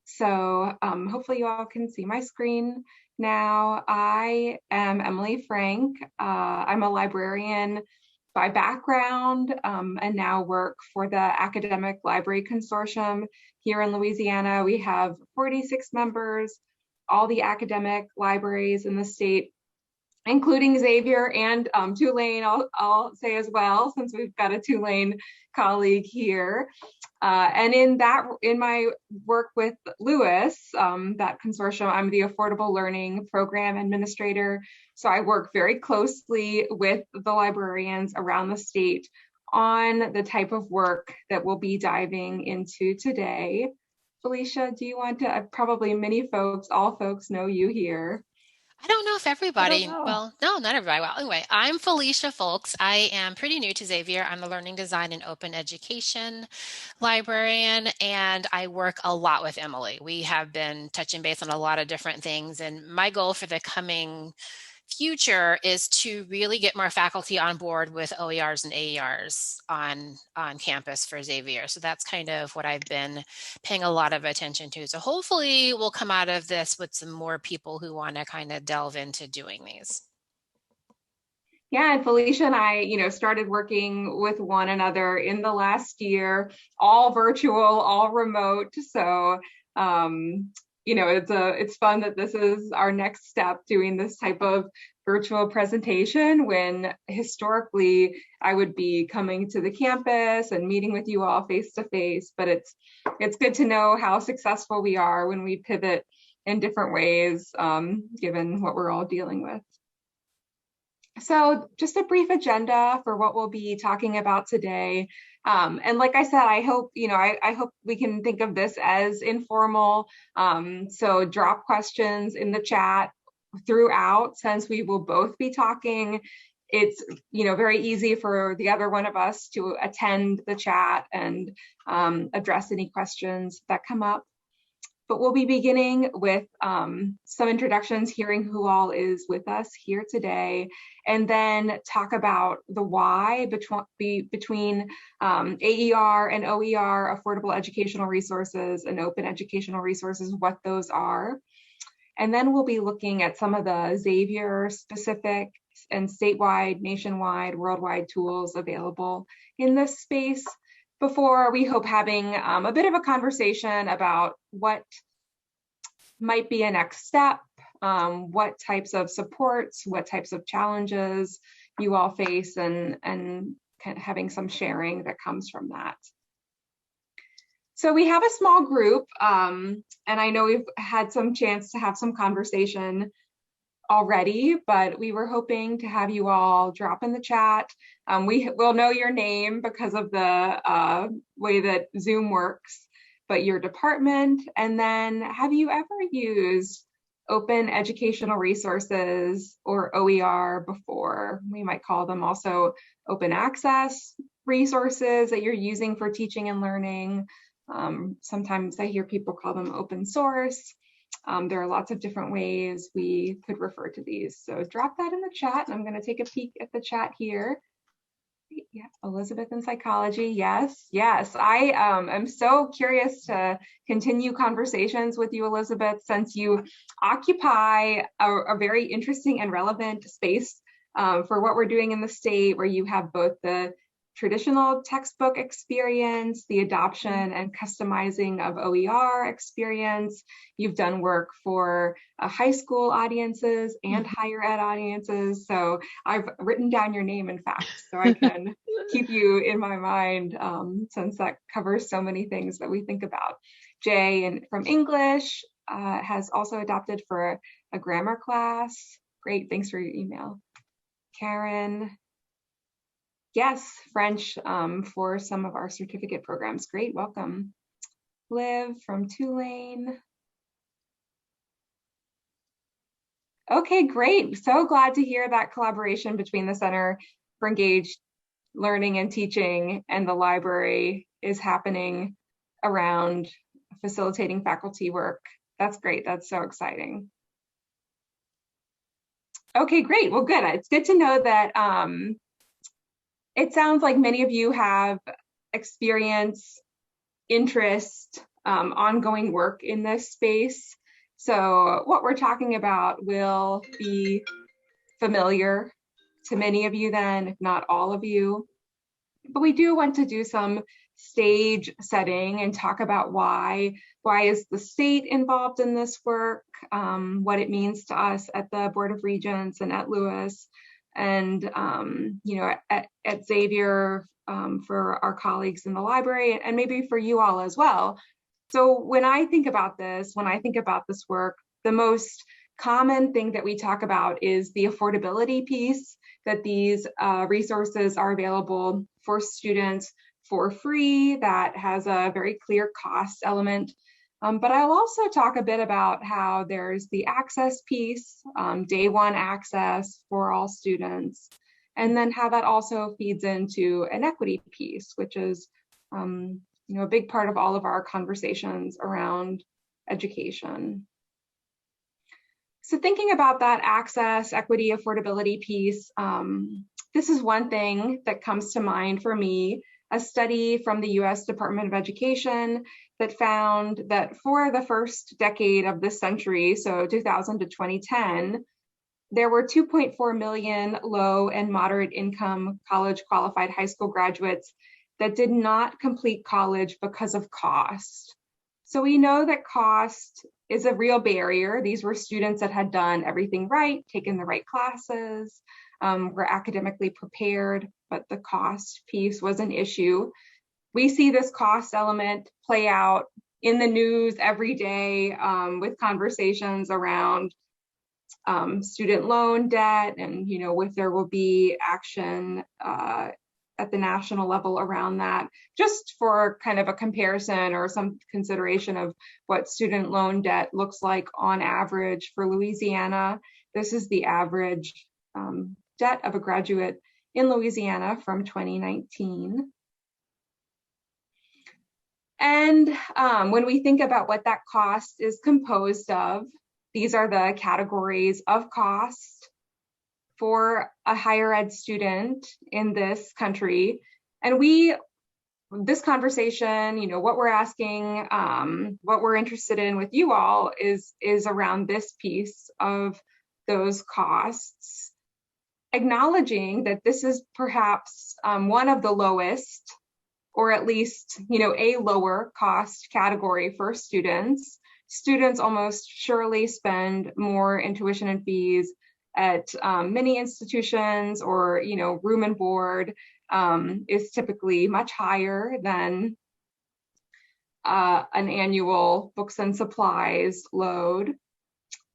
So hopefully you all can see my screen now. I am Emily Frank. I'm a librarian by background and now work for the Academic Library Consortium here in Louisiana. We have 46 members, all the academic libraries in the state, including Xavier and Tulane, I'll say as well, since we've got a Tulane colleague here. And in my work with Lewis, that consortium, I'm the Affordable Learning Program Administrator. So I work very closely with the librarians around the state on the type of work that we'll be diving into today. Felicia, do you want to, probably all folks know you here. I don't know if everybody, know. well, no, not everybody. Well, anyway, I'm Felicia Folks. I am pretty new to Xavier. I'm the Learning Design and Open Education librarian, and I work a lot with Emily. We have been touching base on a lot of different things, and my goal for the coming future is to really get more faculty on board with OERs and AERs on campus for Xavier. So that's kind of what I've been paying a lot of attention to. So hopefully we'll come out of this with some more people who want to kind of delve into doing these. Yeah, and Felicia and I, started working with one another in the last year, all virtual, all remote. So, it's fun that this is our next step, doing this type of virtual presentation, when historically I would be coming to the campus and meeting with you all face to face. But it's good to know how successful we are when we pivot in different ways, given what we're all dealing with. So just a brief agenda for what we'll be talking about today. And like I said, I hope we can think of this as informal. So drop questions in the chat throughout, since we will both be talking. It's very easy for the other one of us to attend the chat and address any questions that come up. But we'll be beginning with some introductions, hearing who all is with us here today, and then talk about the why between AER and OER, affordable educational resources, and open educational resources, what those are. And then we'll be looking at some of the Xavier specific and statewide, nationwide, worldwide tools available in this space, before we hope having a bit of a conversation about what might be a next step, what types of supports, what types of challenges you all face, and kind of having some sharing that comes from that. So we have a small group, and I know we've had some chance to have some conversation already, but we were hoping to have you all drop in the chat. We will know your name because of the way that Zoom works, but your department, and then have you ever used open educational resources or OER before? We might call them also open access resources that you're using for teaching and learning. Sometimes I hear people call them open source. There are lots of different ways we could refer to these. So drop that in the chat, and I'm going to take a peek at the chat here. Yeah, Elizabeth in psychology. Yes. I am so curious to continue conversations with you, Elizabeth, since you occupy a very interesting and relevant space for what we're doing in the state, where you have both the traditional textbook experience, the adoption and customizing of OER experience. You've done work for high school audiences and higher ed audiences. So I've written down your name, in fact, so I can keep you in my mind, since that covers so many things that we think about. Jay from English has also adopted for a grammar class. Great, thanks for your email. Karen. Yes, French for some of our certificate programs. Great, welcome. Liv from Tulane. Okay, great. So glad to hear that collaboration between the Center for Engaged Learning and Teaching and the library is happening around facilitating faculty work. That's great. That's so exciting. Okay, great. Well, good. It's good to know that it sounds like many of you have experience, interest, ongoing work in this space. So what we're talking about will be familiar to many of you then, if not all of you. But we do want to do some stage setting and talk about why is the state involved in this work, what it means to us at the Board of Regents and at Lewis, and at Xavier for our colleagues in the library, and maybe for you all as well. So when I think about this work, the most common thing that we talk about is the affordability piece, that these resources are available for students for free, that has a very clear cost element. But I'll also talk a bit about how there's the access piece, day one access for all students, and then how that also feeds into an equity piece, which is a big part of all of our conversations around education. So thinking about that access, equity, affordability piece, this is one thing that comes to mind for me, a study from the US Department of Education that found that for the first decade of this century, so 2000 to 2010, there were 2.4 million low and moderate income college qualified high school graduates that did not complete college because of cost. So we know that cost is a real barrier. These were students that had done everything right, taken the right classes, were academically prepared, but the cost piece was an issue. We see this cost element play out in the news every day with conversations around student loan debt, and if there will be action at the national level around that, just for kind of a comparison or some consideration of what student loan debt looks like on average for Louisiana. This is the average debt of a graduate in Louisiana from 2019. And when we think about what that cost is composed of, these are the categories of cost for a higher ed student in this country. And this conversation, what we're asking, what we're interested in with you all is around this piece of those costs, acknowledging that this is perhaps one of the lowest, or at least, a lower cost category for students. Students almost surely spend more in tuition and fees at many institutions, or room and board is typically much higher than an annual books and supplies load.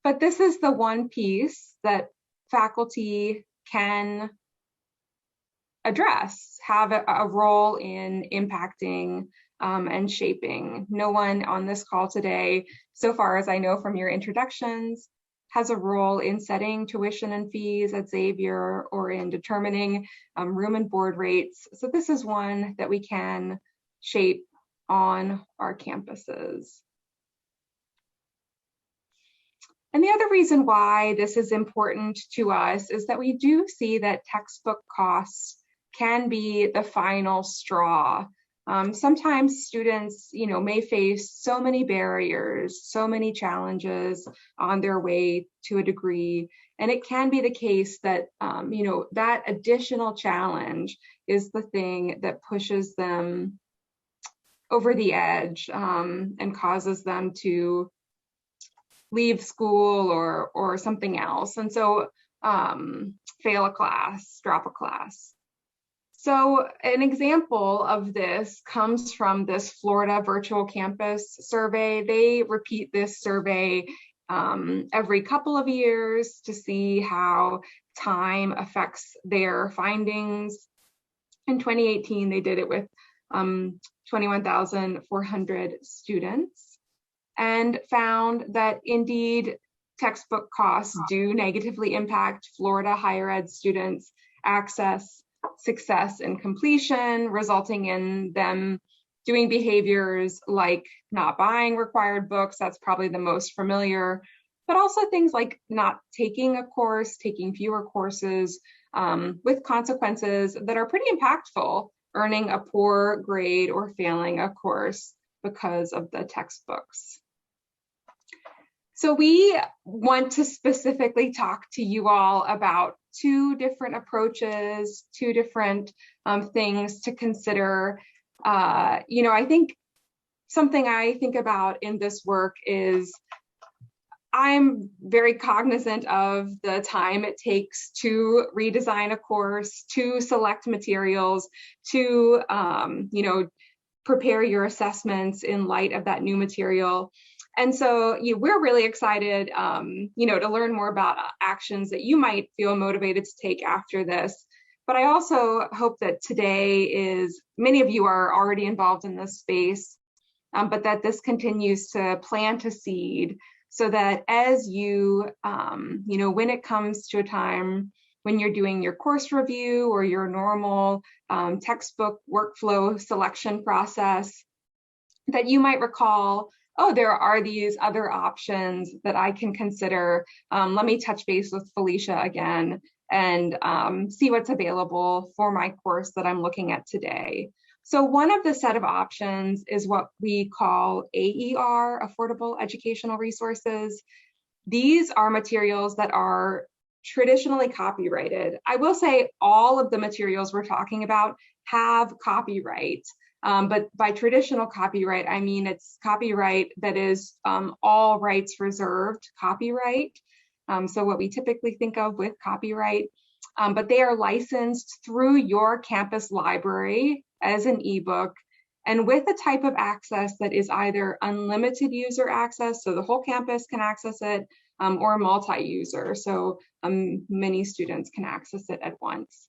But this is the one piece that faculty can address, have a role in impacting and shaping. No one on this call today, so far as I know from your introductions, has a role in setting tuition and fees at Xavier or in determining room and board rates. So this is one that we can shape on our campuses. And the other reason why this is important to us is that we do see that textbook costs can be the final straw. Sometimes students, may face so many barriers, so many challenges on their way to a degree. And it can be the case that, that additional challenge is the thing that pushes them over the edge and causes them to leave school or something else. And so fail a class, drop a class. So an example of this comes from this Florida Virtual Campus survey. They repeat this survey every couple of years to see how time affects their findings. In 2018, they did it with 21,400 students and found that indeed textbook costs do negatively impact Florida higher ed students' access, success, and completion, resulting in them doing behaviors like not buying required books. That's probably the most familiar, but also things like not taking a course, taking fewer courses, with consequences that are pretty impactful, earning a poor grade or failing a course. because of the textbooks. So we want to specifically talk to you all about two different approaches, two different things to consider. I think something I think about in this work is I'm very cognizant of the time it takes to redesign a course, to select materials, to prepare your assessments in light of that new material. And so we're really excited, to learn more about actions that you might feel motivated to take after this. But I also hope that today many of you are already involved in this space, but that this continues to plant a seed so that as you, when it comes to a time when you're doing your course review or your normal textbook workflow selection process, that you might recall, oh, there are these other options that I can consider. Let me touch base with Felicia again and see what's available for my course that I'm looking at today. So one of the set of options is what we call AER, Affordable Educational Resources. These are materials that are traditionally copyrighted. I will say all of the materials we're talking about have copyright. But by traditional copyright, I mean it's copyright that is all rights reserved copyright. So what we typically think of with copyright, but they are licensed through your campus library as an ebook and with a type of access that is either unlimited user access, so the whole campus can access it, or multi-user, so many students can access it at once.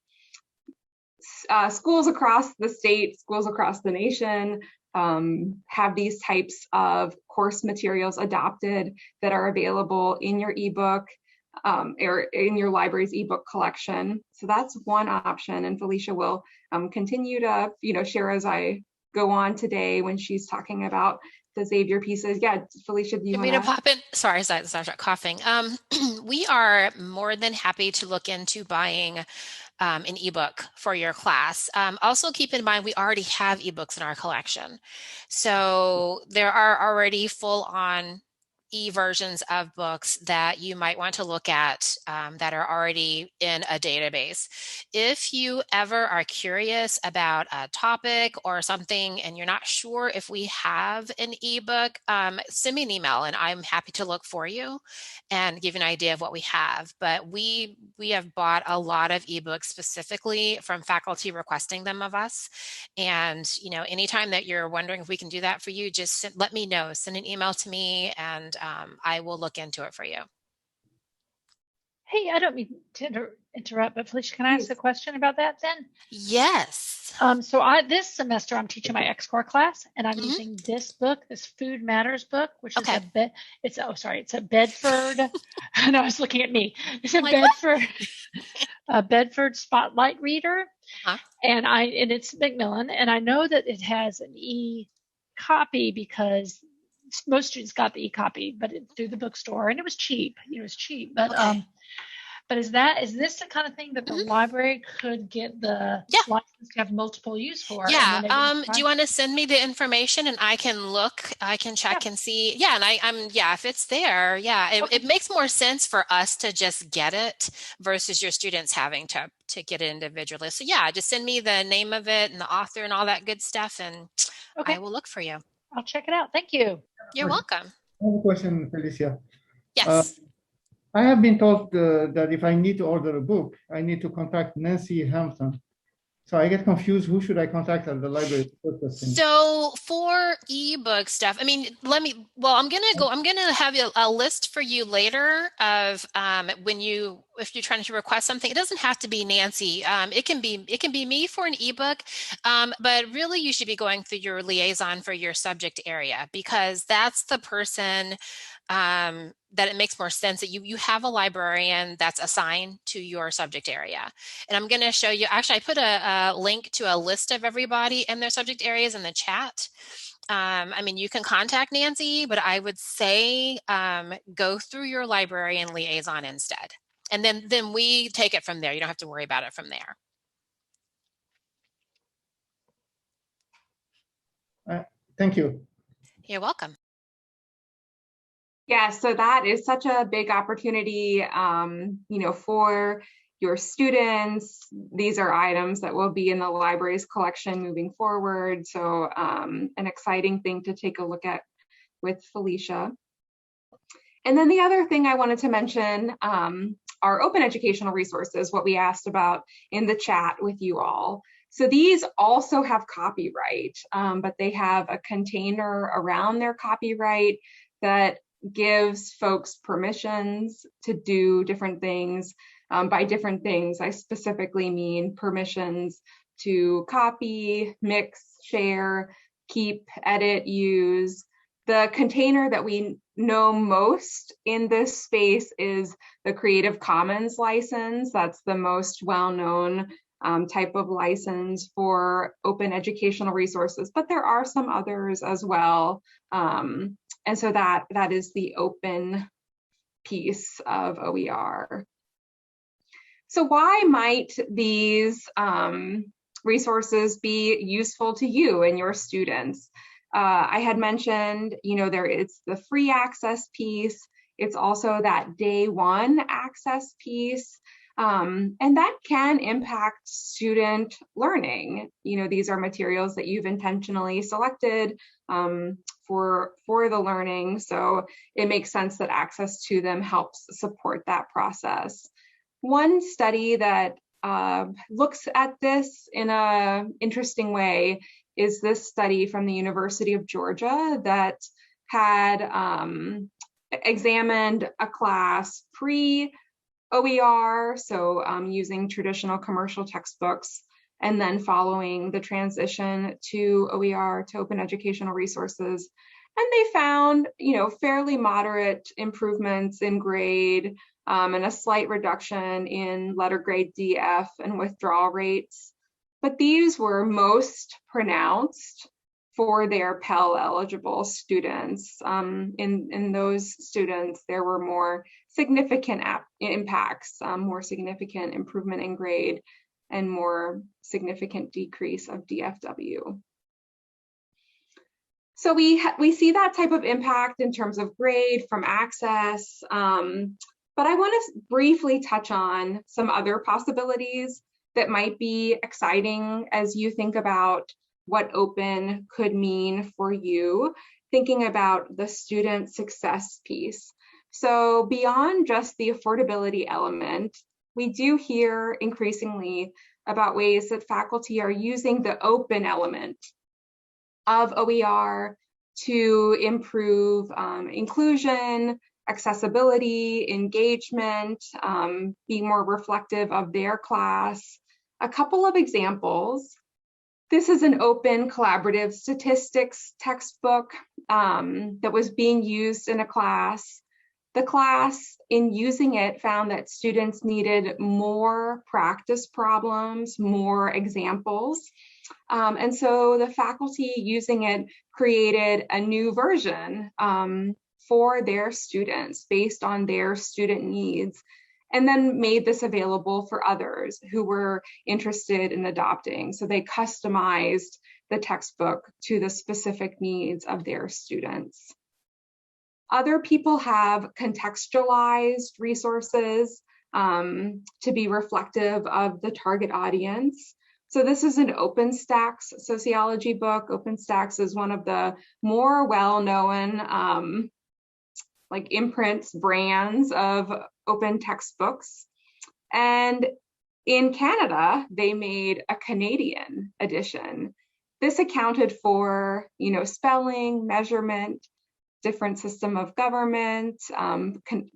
Schools across the state, schools across the nation have these types of course materials adopted that are available in your ebook or in your library's ebook collection. So that's one option, and Felicia will continue to share as I go on today when she's talking about the Xavier pieces. Yeah, Felicia, do you want to pop in? Sorry, I started coughing. We are more than happy to look into buying an ebook for your class. Also keep in mind, we already have ebooks in our collection. So there are already full-on e-versions of books that you might want to look at that are already in a database. If you ever are curious about a topic or something and you're not sure if we have an ebook, send me an email and I'm happy to look for you and give you an idea of what we have. But we have bought a lot of ebooks specifically from faculty requesting them of us. And anytime that you're wondering if we can do that for you, just let me know. Send an email to me and I will look into it for you. Hey, I don't mean to interrupt, but Felicia, can I ask a question about that then? Yes. So this semester I'm teaching my X-Core class, and I'm using this book, this Food Matters book, which is it's a Bedford. No, I was looking at me. It's a Bedford, a Bedford Spotlight Reader, and it's Macmillan, and I know that it has an e-copy because most students got the e-copy, but through the bookstore, and it was cheap. It was cheap, but but is this the kind of thing that the library could get the license to have multiple use for? Yeah. Do you want to send me the information and I can look? I can check and see. Yeah, and if it's there, it makes more sense for us to just get it versus your students having to get it individually. So just send me the name of it and the author and all that good stuff, and I will look for you. I'll check it out. Thank you. You're welcome. I have a question, Felicia. Yes. I have been told that if I need to order a book, I need to contact Nancy Hampton. So I get confused. Who should I contact at the library? So for ebook stuff, I'm gonna have a list for you later of if you're trying to request something. It doesn't have to be Nancy. It can be me for an ebook, but really you should be going through your liaison for your subject area, because that's the person that it makes more sense that you have a librarian that's assigned to your subject area. And I'm going to show you, actually I put a link to a list of everybody and their subject areas in the chat. You can contact Nancy, but I would say go through your librarian liaison instead. And then we take it from there. You don't have to worry about it from there. Thank you. You're welcome. Yeah, so that is such a big opportunity, for your students. These are items that will be in the library's collection moving forward. So an exciting thing to take a look at with Felicia. And then the other thing I wanted to mention are open educational resources, what we asked about in the chat with you all. So these also have copyright, but they have a container around their copyright that gives folks permissions to do different things. By different things, I specifically mean permissions to copy, mix, share, keep, edit, use. The container that we know most in this space is the Creative Commons license. That's the most well-known type of license for open educational resources, but there are some others as well. And so that is the open piece of OER. So why might these resources be useful to you and your students? I had mentioned, there is the free access piece. It's also that day one access piece. And that can impact student learning. These are materials that you've intentionally selected for the learning. So it makes sense that access to them helps support that process. One study that looks at this in an interesting way is this study from the University of Georgia that had examined a class pre-OER, so using traditional commercial textbooks, and then following the transition to OER, to open educational resources. And they found, fairly moderate improvements in grade and a slight reduction in letter grade DF and withdrawal rates. But these were most pronounced for their Pell eligible students. In those students, there were more significant impacts, more significant improvement in grade, and more significant decrease of DFW. So we see that type of impact in terms of grade from access, but I want to briefly touch on some other possibilities that might be exciting as you think about what open could mean for you, thinking about the student success piece. So beyond just the affordability element, we do hear increasingly about ways that faculty are using the open element of OER to improve inclusion, accessibility, engagement, be more reflective of their class. A couple of examples. This is an open collaborative statistics textbook that was being used in a class. The class, in using it, found that students needed more practice problems, more examples. And so the faculty using it created a new version for their students based on their student needs, and then made this available for others who were interested in adopting. So they customized the textbook to the specific needs of their students. Other people have contextualized resources to be reflective of the target audience. So this is an OpenStax sociology book. OpenStax is one of the more well-known imprints, brands of open textbooks. And in Canada, they made a Canadian edition. This accounted for, spelling, measurement, different system of government,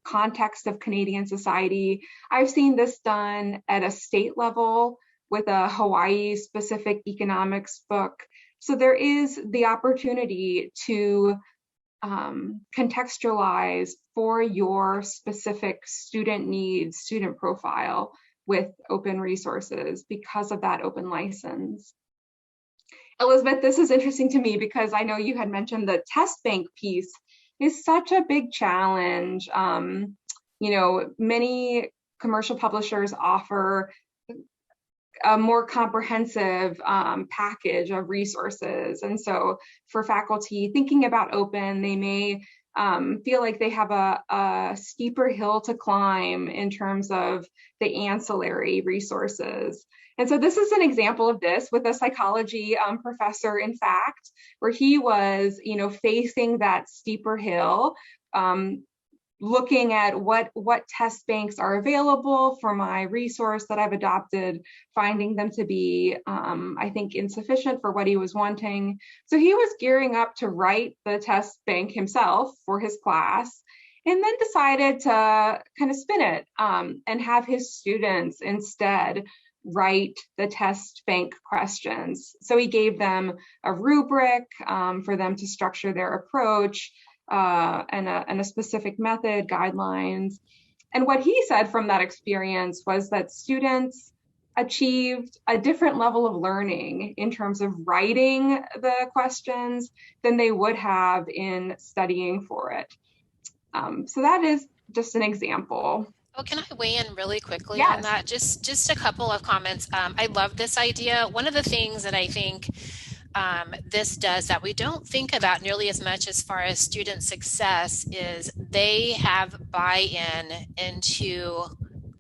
context of Canadian society. I've seen this done at a state level with a Hawaii specific economics book. So there is the opportunity to contextualize for your specific student needs, student profile with open resources because of that open license. Elizabeth, this is interesting to me because I know you had mentioned the test bank piece is such a big challenge. Many commercial publishers offer a more comprehensive package of resources. And so for faculty thinking about open, they may feel like they have a steeper hill to climb in terms of the ancillary resources. And so this is an example of this with a psychology professor, in fact, where he was, facing that steeper hill, looking at what test banks are available for my resource that I've adopted, finding them to be, I think, insufficient for what he was wanting. So he was gearing up to write the test bank himself for his class, and then decided to kind of spin it and have his students instead write the test bank questions. So he gave them a rubric for them to structure their approach, and a specific method, guidelines. And what he said from that experience was that students achieved a different level of learning in terms of writing the questions than they would have in studying for it. So that is just an example. Oh, can I weigh in really quickly Yes. on that? Just a couple of comments. I love this idea. One of the things that I think this does that we don't think about nearly as much as far as student success is they have buy-in into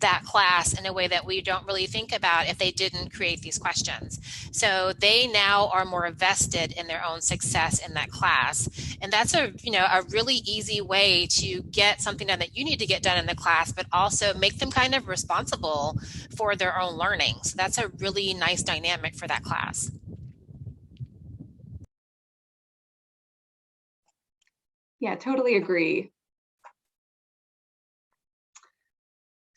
that class in a way that we don't really think about if they didn't create these questions. So they now are more vested in their own success in that class. And that's a really easy way to get something done that you need to get done in the class, but also make them kind of responsible for their own learning. So that's a really nice dynamic for that class. Yeah, totally agree.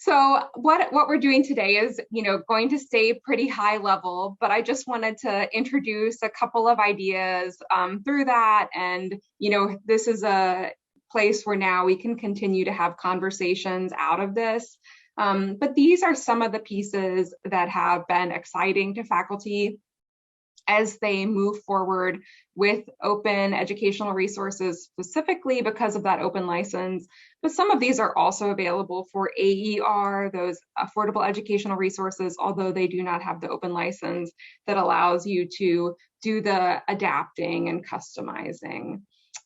So what we're doing today is, going to stay pretty high level, but I just wanted to introduce a couple of ideas through that. And, this is a place where now we can continue to have conversations out of this. But these are some of the pieces that have been exciting to faculty as they move forward with open educational resources, specifically because of that open license. But some of these are also available for AER, those affordable educational resources, although they do not have the open license that allows you to do the adapting and customizing.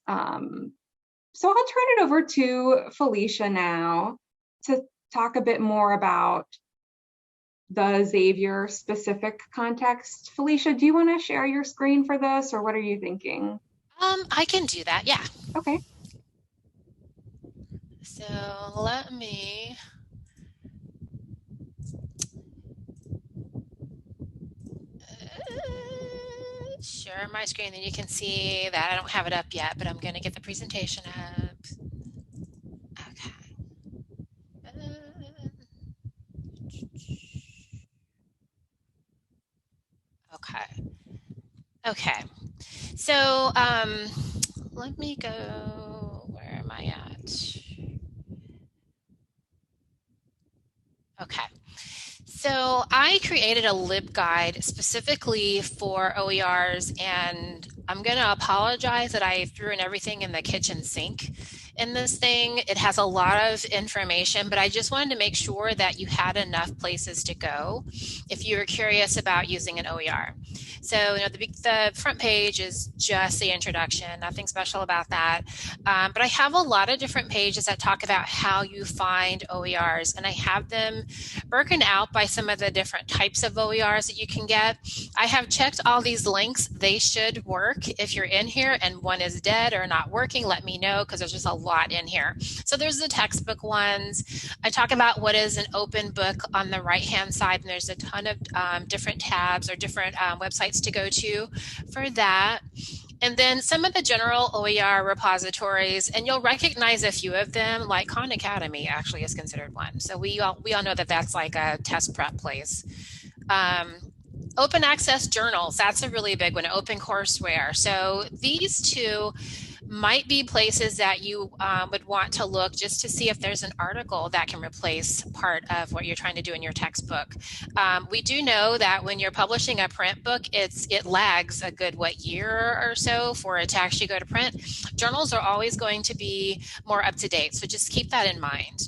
So I'll turn it over to Felicia now to talk a bit more about the Xavier specific context. Felicia, do you want to share your screen for this, or what are you thinking? I can do that, yeah. Okay. So let me share my screen, then you can see that I don't have it up yet, but I'm going to get the presentation up. Okay. Okay. So let me go, where am I at? Okay. So I created a libguide specifically for OERs, and I'm going to apologize that I threw in everything in the kitchen sink in this thing. It has a lot of information, but I just wanted to make sure that you had enough places to go if you were curious about using an OER. So, the front page is just the introduction, nothing special about that. But I have a lot of different pages that talk about how you find OERs, and I have them broken out by some of the different types of OERs that you can get. I have checked all these links. They should work. If you're in here and one is dead or not working, let me know, because there's just a lot in here. So there's the textbook ones. I talk about what is an open book on the right-hand side, and there's a ton of different tabs or different websites to go to for that. And then some of the general OER repositories, and you'll recognize a few of them, like Khan Academy actually is considered one. So we all know that that's like a test prep place. Open access journals, that's a really big one, OpenCourseWare. So these two might be places that you would want to look just to see if there's an article that can replace part of what you're trying to do in your textbook. We do know that when you're publishing a print book, it lags a good, year or so for it to actually go to print. Journals are always going to be more up to date, so just keep that in mind.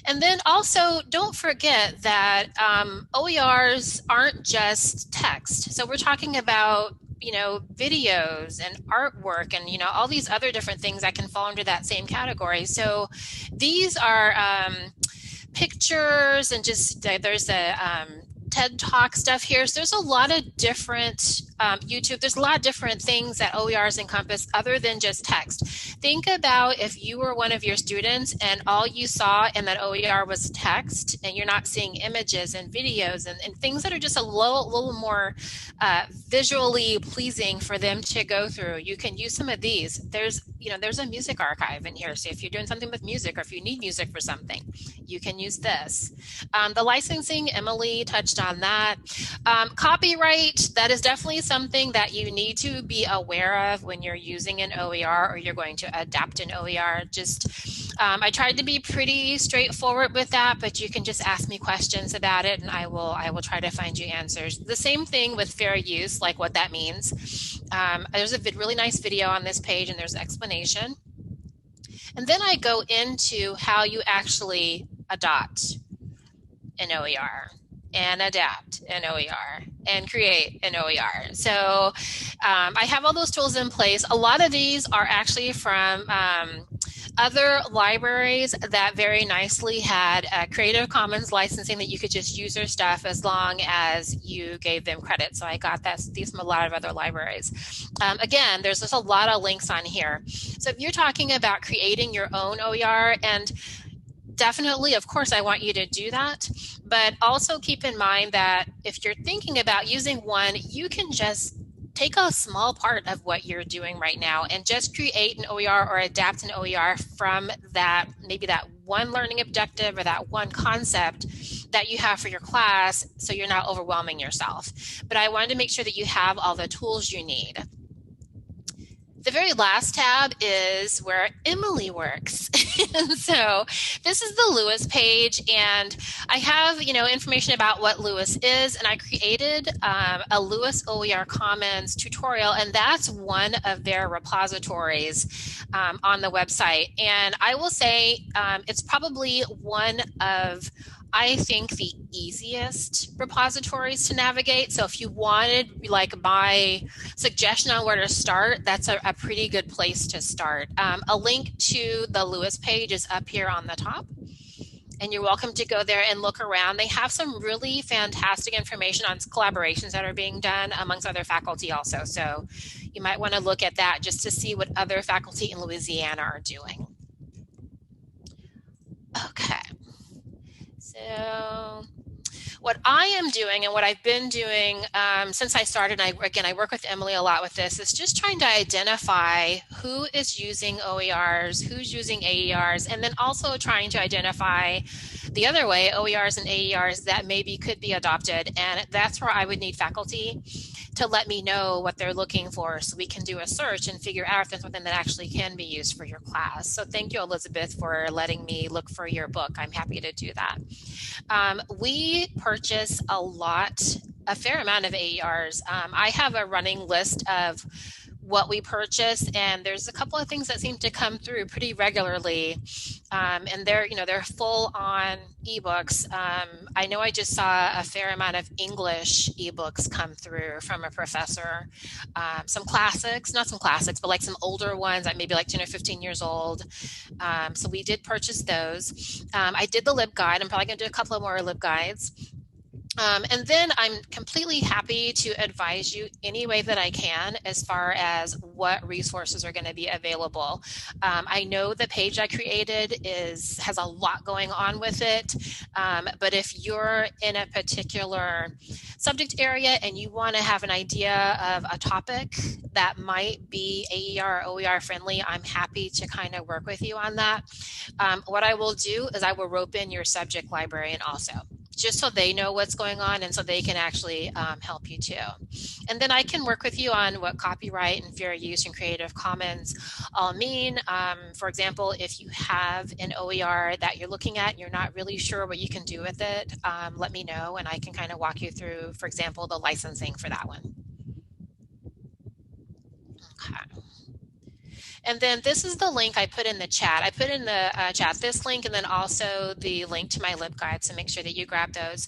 And then also don't forget that OERs aren't just text. So we're talking about, you know, videos and artwork and, you know, all these other different things that can fall under that same category. So these are pictures and just there's a TED Talk stuff here. So there's a lot of different YouTube. There's a lot of different things that OERs encompass other than just text. Think about if you were one of your students and all you saw in that OER was text, and you're not seeing images and videos and things that are just a little more visually pleasing for them to go through. You can use some of these. There's a music archive in here. So if you're doing something with music, or if you need music for something, you can use this. The licensing, Emily touched on that. Copyright, that is definitely something that you need to be aware of when you're using an OER or you're going to adapt an OER. I tried to be pretty straightforward with that, but you can just ask me questions about it and I will try to find you answers. The same thing with fair use, like what that means. There's a really nice video on this page and there's an explanation. And then I go into how you actually adopt an OER and adapt an OER and create an OER. So I have all those tools in place. A lot of these are actually from other libraries that very nicely had Creative Commons licensing that you could just use their stuff as long as you gave them credit. So I got these from a lot of other libraries. Again, there's just a lot of links on here. So if you're talking about creating your own OER, and definitely, of course, I want you to do that. But also keep in mind that if you're thinking about using one, you can just take a small part of what you're doing right now and just create an OER or adapt an OER from that, maybe that one learning objective or that one concept that you have for your class, so you're not overwhelming yourself. But I wanted to make sure that you have all the tools you need. The very last tab is where Emily works. So this is the Lewis page, and I have, information about what Lewis is, and I created a Lewis OER Commons tutorial, and that's one of their repositories on the website. And I will say it's probably one of, I think, the easiest repositories to navigate. So if you wanted my suggestion on where to start, that's a pretty good place to start. A link to the Lewis page is up here on the top, and you're welcome to go there and look around. They have some really fantastic information on collaborations that are being done amongst other faculty also. So you might want to look at that just to see what other faculty in Louisiana are doing. Okay. So what I am doing and what I've been doing since I started, I work with Emily a lot with this, is just trying to identify who is using OERs, who's using AERs, and then also trying to identify the other way, OERs and AERs that maybe could be adopted. And that's where I would need faculty to let me know what they're looking for so we can do a search and figure out if there's something that actually can be used for your class. So thank you, Elizabeth, for letting me look for your book. I'm happy to do that. We purchase a fair amount of AERs. I have a running list of what we purchase, and there's a couple of things that seem to come through pretty regularly, and they're full on ebooks. I know I just saw a fair amount of English ebooks come through from a professor. Some classics, not some classics, but like some older ones that maybe like 10 or 15 years old. So we did purchase those. I did the libguide. I'm probably going to do a couple of more libguides. And then I'm completely happy to advise you any way that I can as far as what resources are going to be available. I know the page I created has a lot going on with it, but if you're in a particular subject area and you want to have an idea of a topic that might be AER or OER friendly, I'm happy to kind of work with you on that. What I will do is I will rope in your subject librarian also, just so they know what's going on and so they can actually help you too. And then I can work with you on what copyright and fair use and Creative Commons all mean. For example, if you have an OER that you're looking at and you're not really sure what you can do with it, let me know and I can kind of walk you through, for example, the licensing for that one. Okay. And then this is the link I put in the chat. I put in the chat this link and then also the link to my LibGuide, so make sure that you grab those.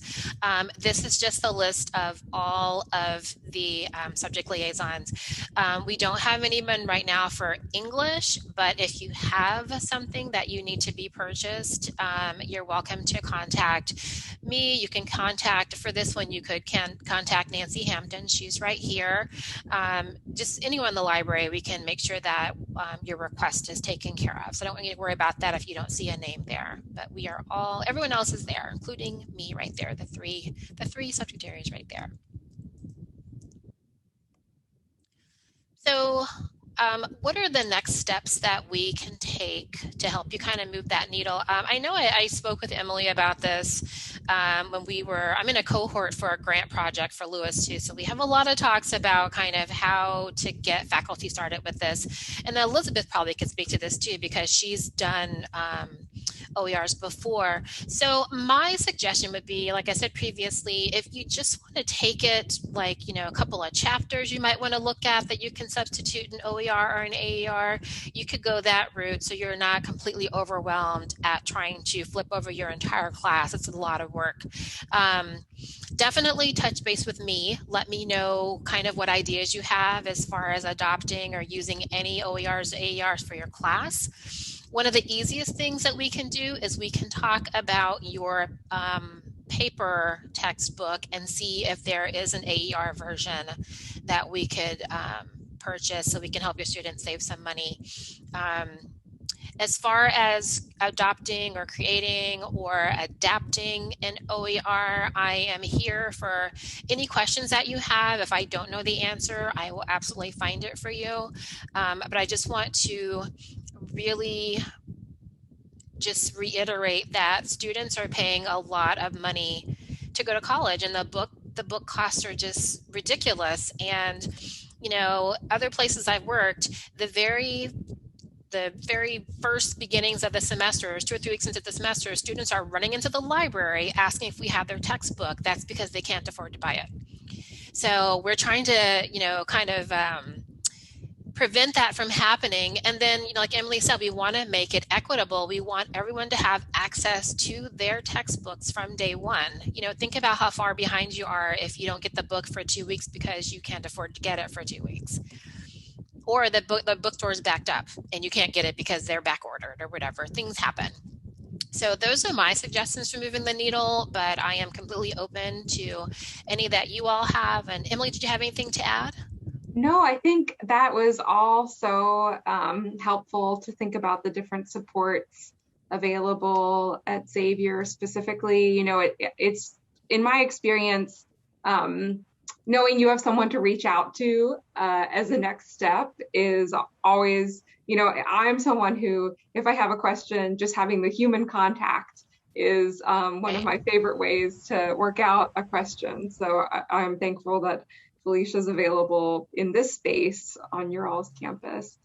This is just the list of all of the subject liaisons. We don't have anyone right now for English, but if you have something that you need to be purchased, you're welcome to contact me. You can contact, for this one, you could contact Nancy Hampton. She's right here. Just anyone in the library, we can make sure that your request is taken care of. So don't need to worry about that if you don't see a name there. But we are all, everyone else is there, including me right there, the three subject areas right there. So what are the next steps that we can take to help you kind of move that needle? I know I spoke with Emily about this when I'm in a cohort for a grant project for Lewis too. So we have a lot of talks about kind of how to get faculty started with this. And Elizabeth probably could speak to this too, because she's done OERs before. So my suggestion would be, like I said previously, if you just want to take it like, a couple of chapters you might want to look at that you can substitute an OER or an AER, you could go that route so you're not completely overwhelmed at trying to flip over your entire class. It's a lot of work. Definitely touch base with me. Let me know kind of what ideas you have as far as adopting or using any OERs or AERs for your class. One of the easiest things that we can do is we can talk about your paper textbook and see if there is an AER version that we could purchase so we can help your students save some money. As far as adopting or creating or adapting an OER, I am here for any questions that you have. If I don't know the answer, I will absolutely find it for you. But I just want to really just reiterate that students are paying a lot of money to go to college, and the book costs are just ridiculous. And other places I've worked, the very first beginnings of the semester, 2 or 3 weeks into the semester, students are running into the library asking if we have their textbook. That's because they can't afford to buy it. So we're trying to kind of prevent that from happening. And then, like Emily said, we want to make it equitable. We want everyone to have access to their textbooks from day one. Think about how far behind you are if you don't get the book for 2 weeks because you can't afford to get it for 2 weeks. Or the bookstore is backed up and you can't get it because they're back ordered or whatever. Things happen. So those are my suggestions for moving the needle, but I am completely open to any that you all have. And Emily, did you have anything to add? No, I think that was all so helpful to think about the different supports available at Xavier specifically. It's in my experience, knowing you have someone to reach out to as a next step is always, I'm someone who, if I have a question, just having the human contact is one of my favorite ways to work out a question. So I'm thankful that Felicia's available in this space on your all's campus.